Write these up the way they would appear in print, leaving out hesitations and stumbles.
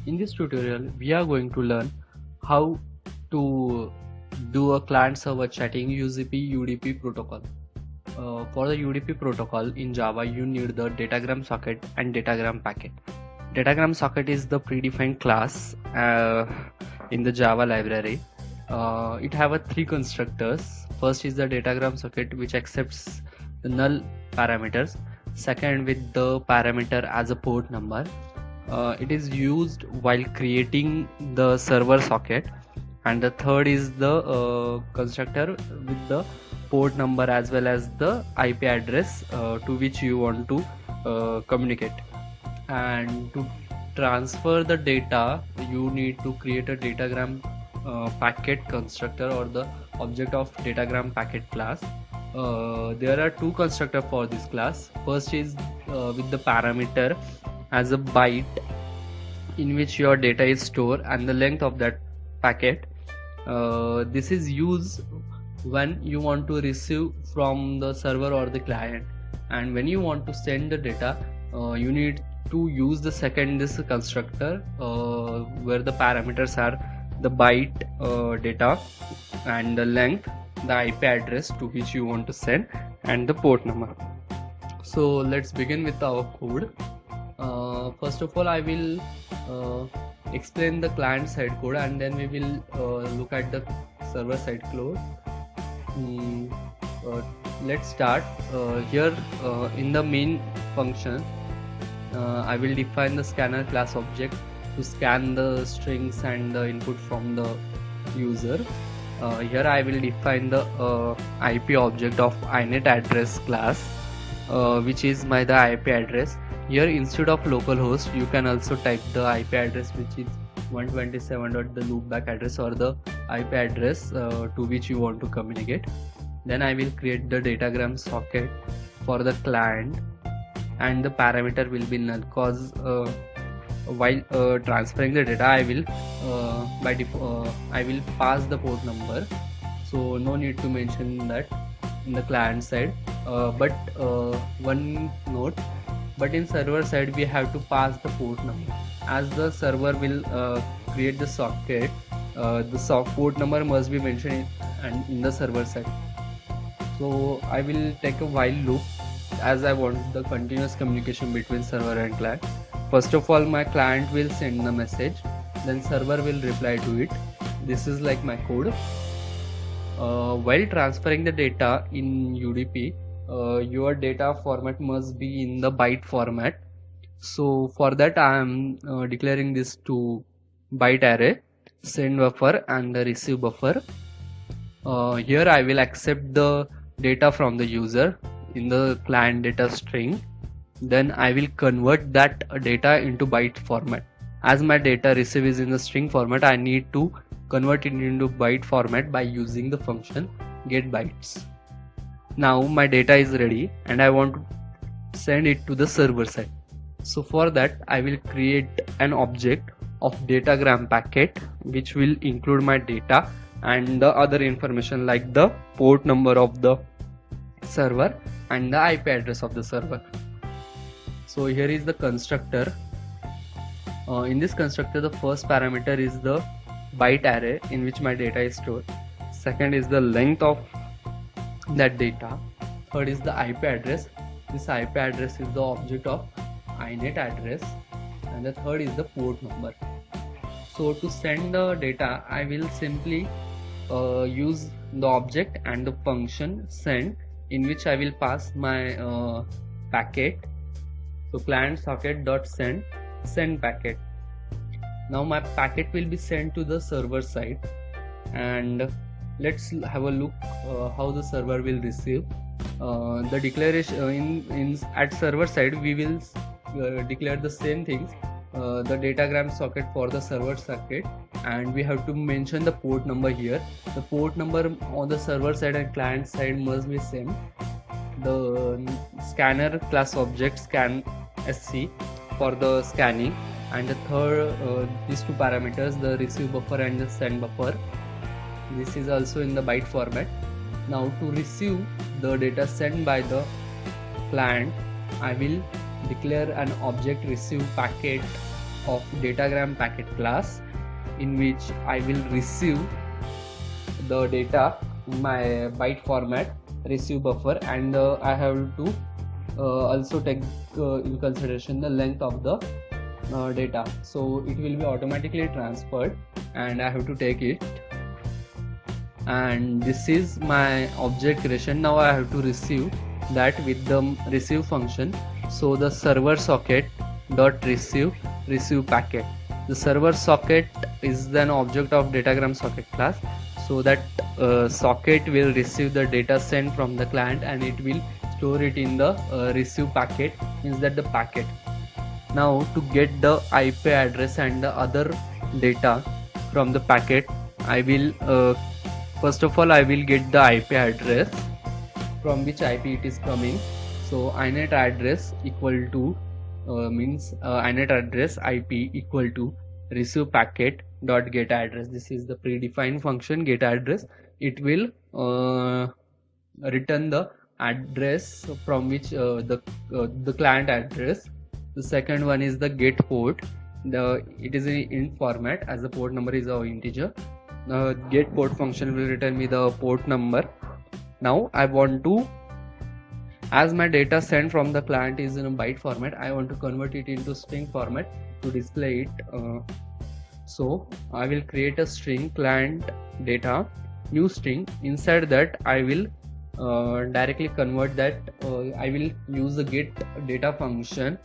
In this tutorial, we are going to learn how to do a client-server chatting UCP UDP protocol. For the UDP protocol in Java, you need the datagram socket and datagram packet. Datagram socket is the predefined class in the Java library. It have three constructors. First is the datagram socket, which accepts the null parameters. Second, with the parameter as a port number. It is used while creating the server socket, and the third is the constructor with the port number as well as the IP address to which you want to communicate. And to transfer the data, you need to create a datagram packet constructor or the object of datagram packet class. There are two constructors for this class. First is with the parameter as a byte in which your data is stored and the length of that packet. This is used when you want to receive from the server or the client, and when you want to send the data, you need to use the second this constructor where the parameters are the byte data and the length, the IP address to which you want to send, and the port number. So let's begin with our code. First of all, I will explain the client side code, and then we will look at the server side code. Let's start. Here in the main function, I will define the scanner class object to scan the strings and the input from the user. Here I will define the IP object of inet address class, which is the IP address. Here instead of localhost, you can also type the IP address, which is 127. The loopback address or the IP address to which you want to communicate. Then I will create the datagram socket for the client, and the parameter will be null, cause while transferring the data I will I will pass the port number, so no need to mention that in the client side. But one note, but in server side we have to pass the port number, as the server will create the socket. The port number must be mentioned in the server side. So I will take a while loop, as I want the continuous communication between server and client. First of all, my client will send the message, then server will reply to it. This is like my code. While transferring the data in UDP, your data format must be in the byte format. So for that I am declaring this to byte array, send buffer and the receive buffer. Here I will accept the data from the user in the client data string. Then I will convert that data into byte format. As my data receive is in the string format, I need to convert it into byte format by using the function getBytes. Now my data is ready and I want to send it to the server side. So for that I will create an object of datagram packet, which will include my data and the other information like the port number of the server and the IP address of the server. So here is the constructor. In this constructor, the first parameter is the byte array in which my data is stored. Second is the length of that data. Third is the IP address. This IP address is the object of inet address, and the third is the port number. So to send the data, I will simply use the object and the function send, in which I will pass my packet. So client socket dot send packet. Now my packet will be sent to the server side, and let's have a look how the server will receive. The declaration at server side we will declare the same things, the datagram socket for the server socket, and we have to mention the port number here. The port number on the server side and client side must be same. The scanner class object scan sc for the scanning, and the third these two parameters, the receive buffer and the send buffer, this is also in the byte format. Now to receive the data sent by the client, I will declare an object receive packet of datagram packet class, in which I will receive the data in my byte format receive buffer, and I have to also take in consideration the length of the data. So it will be automatically transferred and I have to take it. And this is my object creation. Now I have to receive that with the receive function. So the server socket dot receive packet. The server socket is an object of datagram socket class, so that socket will receive the data sent from the client and it will store it in the receive packet, means that the packet. Now to get the IP address and the other data from the packet, I will first of all I will get the IP address from which IP it is coming. So inet address equal to means inet address IP equal to receive packet dot get address. This is the predefined function get address. It will return the address from which the client address. The second one is the get port. It is in int format as the port number is our integer. Get port function will return me the port number. Now I want to, as my data sent from the client is in a byte format, I want to convert it into string format to display it. So I will create a string client data new string. Inside that I will directly convert that. I will use the get data function.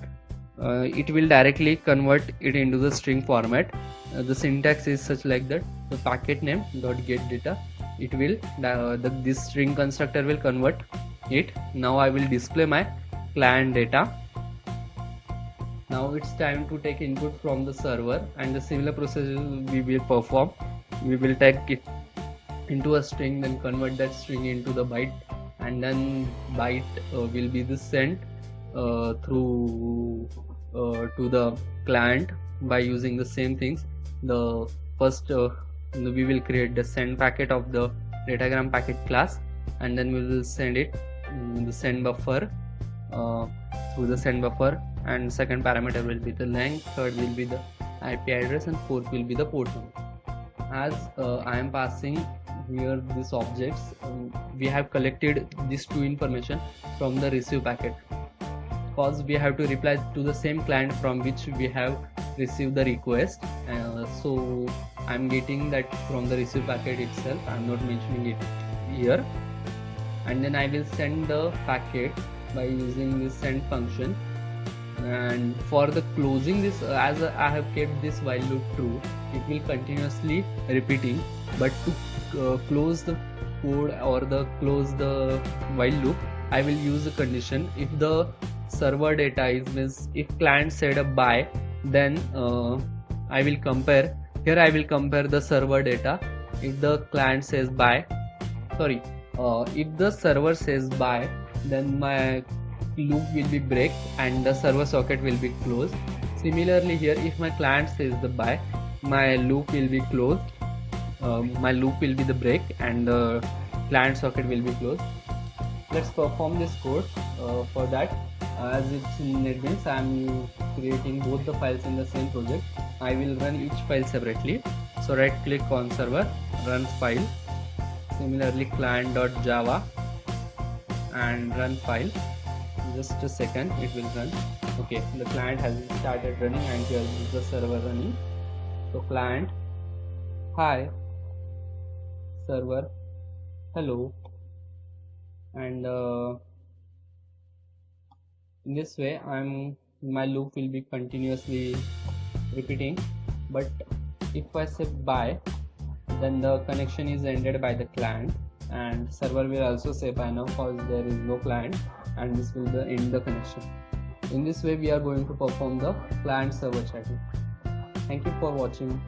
It will directly convert it into the string format. The syntax is such like that: the packet name dot get data. It will this string constructor will convert it. Now I will display my client data. Now it's time to take input from the server, and the similar process we will perform. We will take it into a string, then convert that string into the byte, and then byte will be the sent through to the client by using the same things. The first we will create the send packet of the datagram packet class, and then we will send it in the send buffer through the send buffer, and second parameter will be the length, third will be the IP address, and fourth will be the port number. As I am passing here these objects, we have collected these two information from the receive packet, because we have to reply to the same client from which we have received the request. So I'm getting that from the receive packet itself. I'm not mentioning it here. And then I will send the packet by using this send function. And for the closing this, as I have kept this while loop true, it will continuously repeating. But to close the code or close the while loop, I will use a condition. If the server data is means if client said a buy, then I will compare. Here I will compare the server data. If the client says buy, if the server says buy, then my loop will be break and the server socket will be closed. Similarly here, if my client says the buy, my loop will be closed. My loop will be the break and the client socket will be closed. Let's perform this code. For that, as it's in NetBeans, I am creating both the files in the same project. I will run each file separately. So right click on server, run file. Similarly client.java and run file. Just a second, it will run. Okay, the client has started running and here is the server running. So client, hi, server, hello, and in this way my loop will be continuously repeating. But if I say bye, then the connection is ended by the client, and server will also say bye now because there is no client, and this will end the connection. In this way we are going to perform the client server chatting. Thank you for watching.